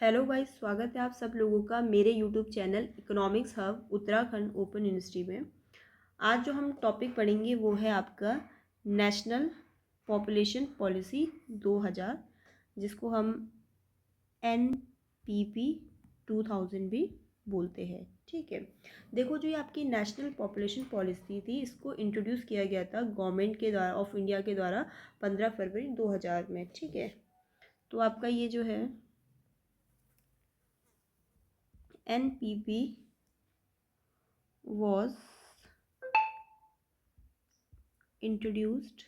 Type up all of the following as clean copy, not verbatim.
Hello guys, स्वागत है आप सब लोगों का मेरे YouTube channel economics hub Uttarakhand open university में। आज जो हम टॉपिक पढ़ेंगे वो है आपका नेशनल पॉपुलेशन पॉलिसी 2000, जिसको हम NPP 2000 भी बोलते हैं। ठीक है, देखो जो ये आपकी नेशनल पॉपुलेशन पॉलिसी थी, इसको इंट्रोड्यूस किया गया था गवर्नमेंट के द्वारा ऑफ इंडिया के द्वारा 15 फरवरी 2000 में। ठीक है, तो आपका ये जो है NPP was introduced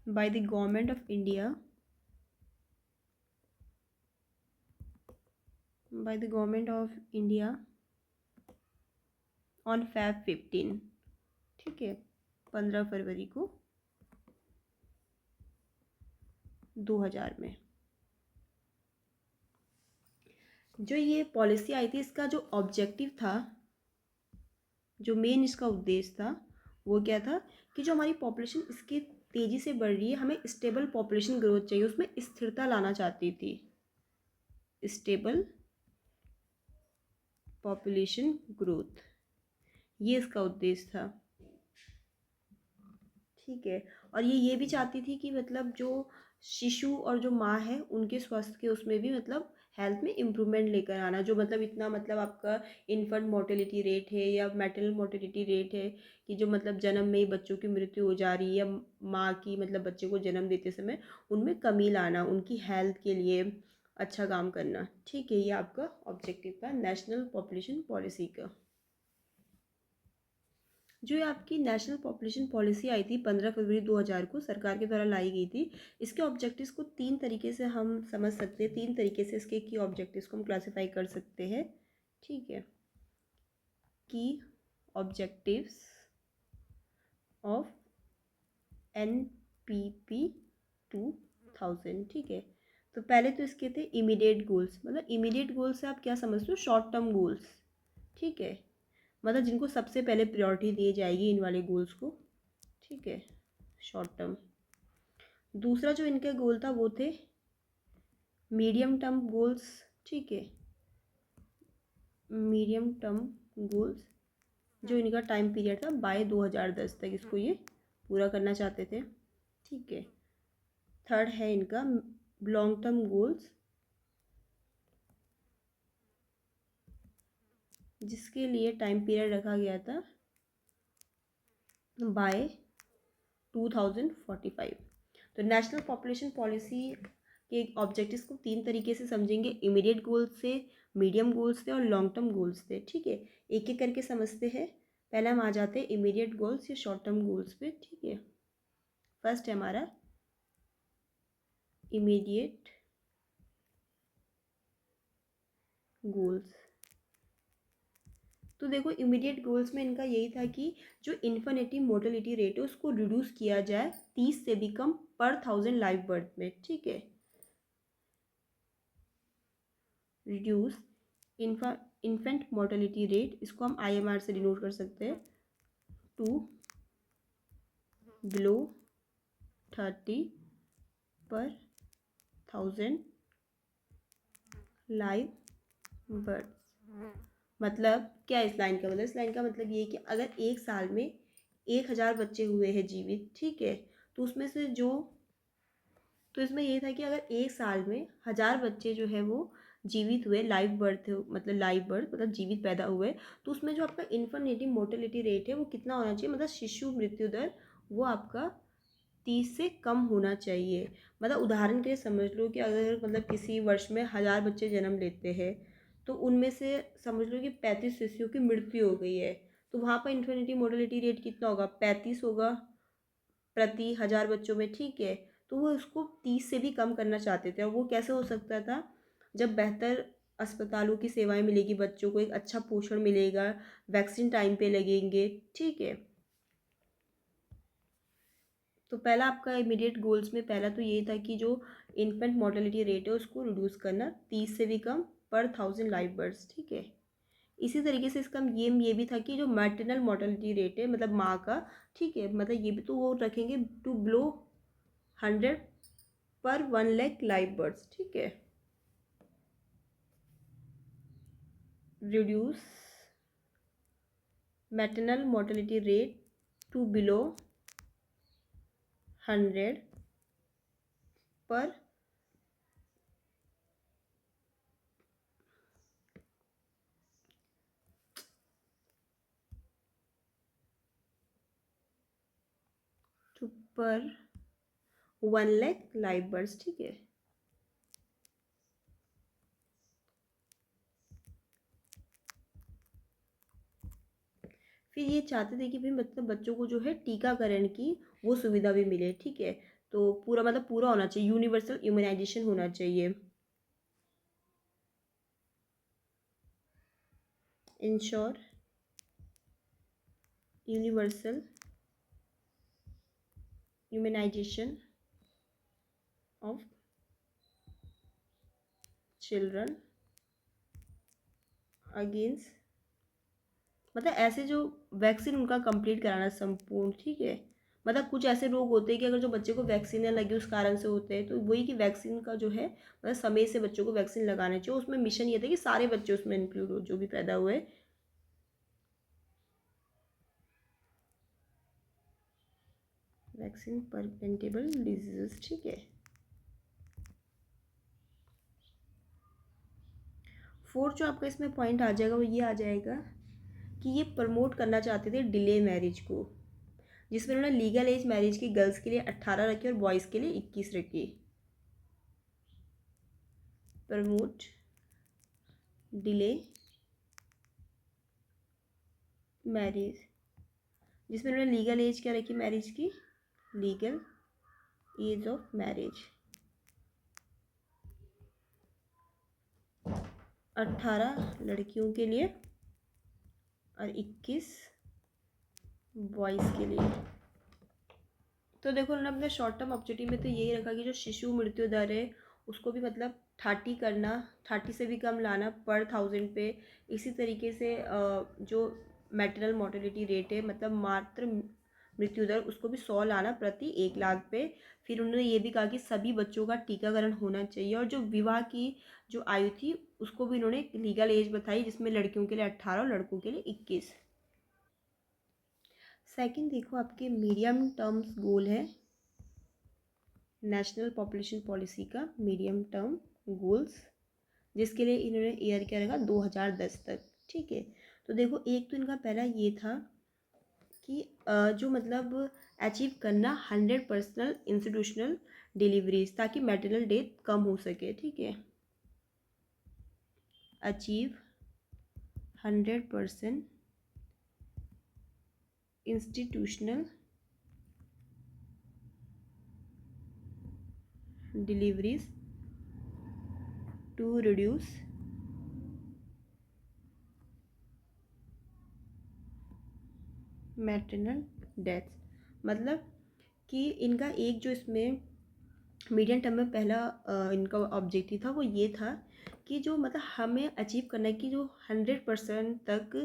by the government of India on Feb 15। ठीक है, 15 फरवरी को 2000 में जो ये पॉलिसी आई थी, इसका जो ऑब्जेक्टिव था, जो मेन इसका उद्देश्य था, वो क्या था कि जो हमारी पॉपुलेशन इसकी तेज़ी से बढ़ रही है, हमें स्टेबल पॉपुलेशन ग्रोथ चाहिए, उसमें स्थिरता लाना चाहती थी। स्टेबल पॉपुलेशन ग्रोथ, ये इसका उद्देश्य था। ठीक है, और ये भी चाहती थी कि मतलब जो शिशु और जो माँ है उनके स्वास्थ्य के उसमें भी मतलब हेल्थ में इम्प्रूवमेंट लेकर आना। जो मतलब इतना मतलब आपका इन्फेंट मोर्टेलिटी रेट है या मैटरनल मोर्टेलिटी रेट है कि जो मतलब जन्म में ही बच्चों की मृत्यु हो जा रही है, या माँ की मतलब बच्चे को जन्म देते समय उनमें कमी लाना, उनकी हेल्थ के लिए अच्छा काम करना। ठीक है, ये आपका ऑब्जेक्टिव था नेशनल पॉपुलेशन पॉलिसी का। जो ये आपकी नेशनल पॉपुलेशन पॉलिसी आई थी 15 फरवरी 2000 को सरकार के द्वारा लाई गई थी, इसके ऑब्जेक्टिव्स को तीन तरीके से हम समझ सकते हैं। तीन तरीके से इसके की ऑब्जेक्टिव्स को हम क्लासिफाई कर सकते हैं। ठीक है, की ऑब्जेक्टिव्स ऑफ NPP 2000। ठीक है, तो पहले तो इसके थे इमीडिएट गोल्स। मतलब इमीडिएट गोल्स से आप क्या समझते हो? Short term goals. ठीक है, मतलब जिनको सबसे पहले प्रायोरिटी दी जाएगी इन वाले गोल्स को। ठीक है, शॉर्ट टर्म। दूसरा जो इनका गोल था वो थे मीडियम टर्म गोल्स। ठीक है, मीडियम टर्म गोल्स, जो इनका टाइम पीरियड था बाय 2010 तक इसको ये पूरा करना चाहते थे। ठीक है, थर्ड है इनका लॉन्ग टर्म गोल्स, जिसके लिए टाइम पीरियड रखा गया था बाय 2045। तो नेशनल पॉपुलेशन पॉलिसी के ऑब्जेक्टिव्स को तीन तरीके से समझेंगे, इमीडिएट गोल्स से, मीडियम गोल्स से और लॉन्ग टर्म गोल्स से। ठीक है, एक एक करके समझते हैं। पहले हम आ जाते हैं इमीडिएट गोल्स या शॉर्ट टर्म गोल्स पे। ठीक है, फर्स्ट है हमारा इमीडिएट गोल्स। तो देखो, इमीडिएट गोल्स में इनका यही था कि जो इन्फर्टिलिटी मोर्टेलिटी रेट है उसको रिड्यूस किया जाए 30 से भी कम पर 1000 लाइव बर्थ में। ठीक है, रिड्यूस इन्फेंट मोर्टेलिटी रेट, इसको हम IMR से डिनोट कर सकते हैं, टू बिलो 30 पर 1000 लाइव बर्ड्स। मतलब क्या इस लाइन का मतलब? इस लाइन का मतलब ये है कि अगर एक साल में 1000 बच्चे हुए हैं जीवित, ठीक है, तो उसमें से जो, तो इसमें ये था कि अगर एक साल में 1000 बच्चे जो है वो जीवित हुए, लाइव बर्थ मतलब लाइव बर्थ मतलब जीवित पैदा हुए, तो उसमें जो आपका इन्फर्टिलिटी मोर्टेलिटी रेट है वो कितना होना चाहिए? मतलब शिशु मृत्यु दर वो आपका 30 से कम होना चाहिए। मतलब उदाहरण के लिए समझ लो कि अगर मतलब किसी वर्ष में 1000 बच्चे जन्म लेते हैं, तो उनमें से समझ लो कि 35 शिशुओं की मृत्यु हो गई है, तो वहाँ पर इन्फर्टिलिटी मोर्टेलिटी रेट कितना होगा? 35 होगा प्रति 1000 बच्चों में। ठीक है, तो वो उसको 30 से भी कम करना चाहते थे। और वो कैसे हो सकता था? जब बेहतर अस्पतालों की सेवाएं मिलेगी, बच्चों को एक अच्छा पोषण मिलेगा, वैक्सीन टाइम पे लगेंगे। ठीक है, तो पहला आपका इमीडिएट गोल्स में पहला तो ये था कि जो इन्फेंट मोर्टेलिटी रेट है उसको रिड्यूस करना 30 से भी कम पर 1000 लाइव बर्ड्स। ठीक है, इसी तरीके से इसका ये भी था कि जो मैटरनल मोर्टेलिटी रेट है मतलब माँ का, ठीक है, मतलब ये भी तो वो रखेंगे टू बिलो 100 पर 1 लाख लाइव बर्ड्स, ठीक है। Reduce maternal mortality rate to below 100 per पर 1 लाख लाइव बर्ड्स, ठीक है। फिर ये चाहते थे कि भाई मतलब बच्चों को जो है टीकाकरण की वो सुविधा भी मिले, ठीक है। तो पूरा मतलब पूरा होना चाहिए, यूनिवर्सल इम्यूनाइजेशन होना चाहिए। Ensure universal immunisation of children against, मतलब ऐसे जो वैक्सीन उनका कंप्लीट कराना संपूर्ण, ठीक है। मतलब कुछ ऐसे रोग होते हैं कि अगर जो बच्चे को वैक्सीन न लगी उस कारण से होते हैं, तो वही कि वैक्सीन का जो है मतलब समय से बच्चों को वैक्सीन लगाना चाहिए। उसमें मिशन ये था कि सारे बच्चे उसमें इंक्लूड हो जो भी पैदा हुए। वैक्सीन प्रिवेंटेबल डिजीजेस, ठीक है। फोर्थ जो आपका इसमें पॉइंट आ जाएगा वो ये आ जाएगा कि ये प्रमोट करना चाहते थे डिले मैरिज को, जिसमें उन्होंने लीगल एज मैरिज की गर्ल्स के लिए 18 रखी और बॉयज़ के लिए 21 रखी। प्रमोट डिले मैरिज, जिसमें उन्होंने लीगल एज क्या रखी मैरिज की, लीगल एज ऑफ मैरिज 18 लड़कियों के लिए और 21 बॉयज़ के लिए। तो देखो उन्होंने अपने शॉर्ट टर्म ऑब्जेक्टिव में तो यही रखा कि जो शिशु मृत्यु दर है उसको भी मतलब 30 करना, 30 से भी कम लाना पर 1000 पे। इसी तरीके से जो मैटरनल मोर्टेलिटी रेट है मतलब मातृ मृत्यु दर उसको भी 100 लाना प्रति 1 लाख पे। फिर उन्होंने ये भी कहा कि सभी बच्चों का टीकाकरण होना चाहिए, और जो विवाह की जो आयु थी उसको भी इन्होंने लीगल एज बताई, जिसमें लड़कियों के लिए 18 और लड़कों के लिए 21। सेकंड देखो आपके मीडियम टर्म्स गोल है नेशनल पॉपुलेशन पॉलिसी का, मीडियम टर्म गोल्स, जिसके लिए इन्होंने ईयर क्या रखा 2010 तक, ठीक है। तो देखो एक तो इनका पहला ये था कि जो मतलब अचीव करना 100 पर्सनल इंस्टीट्यूशनल डिलीवरीज, ताकि मैटरनल डेथ कम हो सके, ठीक है। Achieve 100% institutional deliveries to reduce maternal deaths. मतलब कि इनका एक जो इसमें मीडियम टर्म में पहला इनका ऑब्जेक्टिव था वो ये था कि जो मतलब हमें अचीव करना है कि जो 100% तक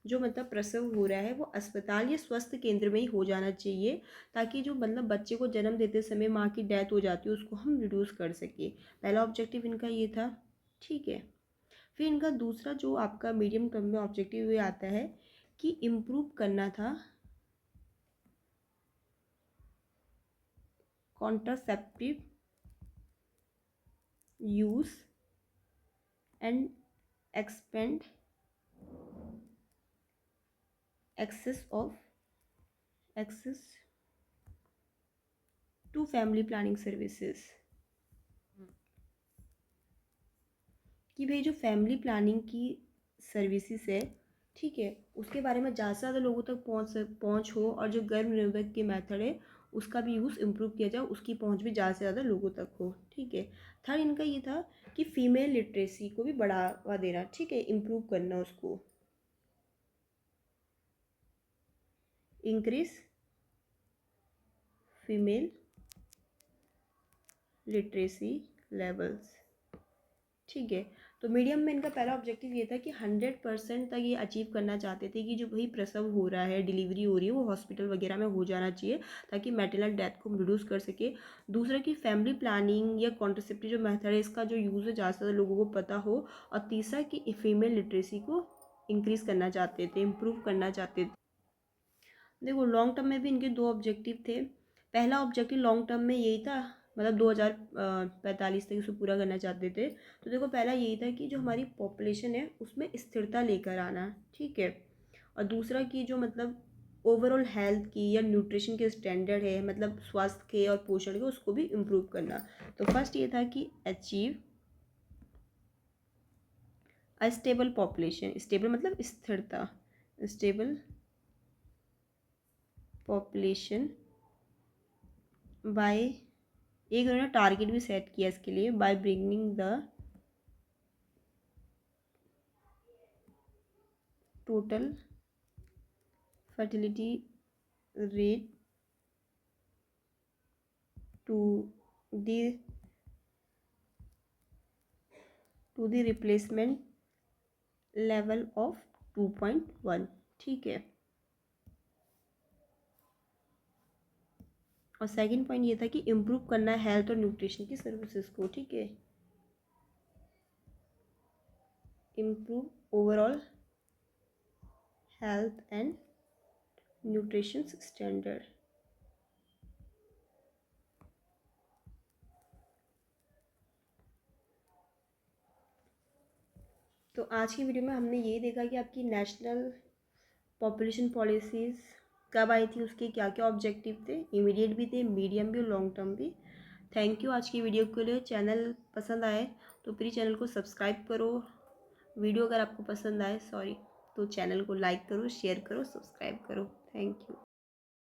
जो मतलब प्रसव हो रहा है वो अस्पताल या स्वास्थ्य केंद्र में ही हो जाना चाहिए, ताकि जो मतलब बच्चे को जन्म देते समय माँ की डेथ हो जाती है उसको हम रिड्यूस कर सके। पहला ऑब्जेक्टिव इनका ये था, ठीक है। फिर इनका दूसरा जो आपका मीडियम टर्म में ऑब्जेक्टिव ये आता है कि इम्प्रूव करना था contraceptive use and expand access to family planning services. कि भाई जो फैमिली प्लानिंग की सर्विसेज है, ठीक है, उसके बारे में ज़्यादा से ज़्यादा लोगों तक पहुँच हो, और जो गर्भ निरोधक के मेथड है उसका भी यूज़ इम्प्रूव किया जाए, उसकी पहुँच भी ज़्यादा से ज़्यादा लोगों तक हो, ठीक है। थर्ड इनका ये था कि फ़ीमेल लिटरेसी को भी बढ़ावा देना, ठीक है, इम्प्रूव करना उसको, इंक्रीज फीमेल लिटरेसी लेवल्स, ठीक है। तो मीडियम में इनका पहला ऑब्जेक्टिव ये था कि 100% तक ये अचीव करना चाहते थे कि जो वही प्रसव हो रहा है, डिलीवरी हो रही है, वो हॉस्पिटल वगैरह में हो जाना चाहिए ताकि मैटरनल डेथ को रिड्यूस कर सके। दूसरा कि फैमिली प्लानिंग या कॉन्ट्रासेप्टिव जो मेथड है इसका जो यूज़ है ज़्यादा से ज़्यादा लोगों को पता हो। और तीसरा कि फीमेल लिटरेसी को इंक्रीज़ करना चाहते थे, इम्प्रूव करना चाहते थे। देखो लॉन्ग टर्म में भी इनके दो ऑब्जेक्टिव थे। पहला ऑब्जेक्टिव लॉन्ग टर्म में यही था, मतलब 2045 तक इसको पूरा करना चाहते थे। तो देखो पहला यही था कि जो हमारी पॉपुलेशन है उसमें स्थिरता लेकर आना, ठीक है। और दूसरा कि जो मतलब ओवरऑल हेल्थ की या न्यूट्रिशन के स्टैंडर्ड है, मतलब स्वास्थ्य के और पोषण के, उसको भी इम्प्रूव करना। तो फर्स्ट ये था कि achieve a stable population. Stable मतलब स्थिरता, स्टेबल पॉपुलेशन बाय, एक उन्होंने टारगेट भी सेट किया इसके लिए, by bringing the total fertility rate to the replacement level of 2.1, ठीक है। और सेकंड पॉइंट ये था कि इम्प्रूव करना है हेल्थ और न्यूट्रिशन की सर्विसेज को, ठीक है। Improve overall health and nutrition standard. तो आज की वीडियो में हमने ये देखा कि आपकी नेशनल पॉपुलेशन पॉलिसीज़ कब आई थी, उसके क्या क्या ऑब्जेक्टिव थे, इमीडिएट भी थे, मीडियम भी और लॉन्ग टर्म भी। थैंक यू आज की वीडियो के लिए। चैनल पसंद आए तो प्लीज़ चैनल को सब्सक्राइब करो। वीडियो अगर आपको पसंद आए, सॉरी, तो चैनल को लाइक करो, शेयर करो, सब्सक्राइब करो। Thank you.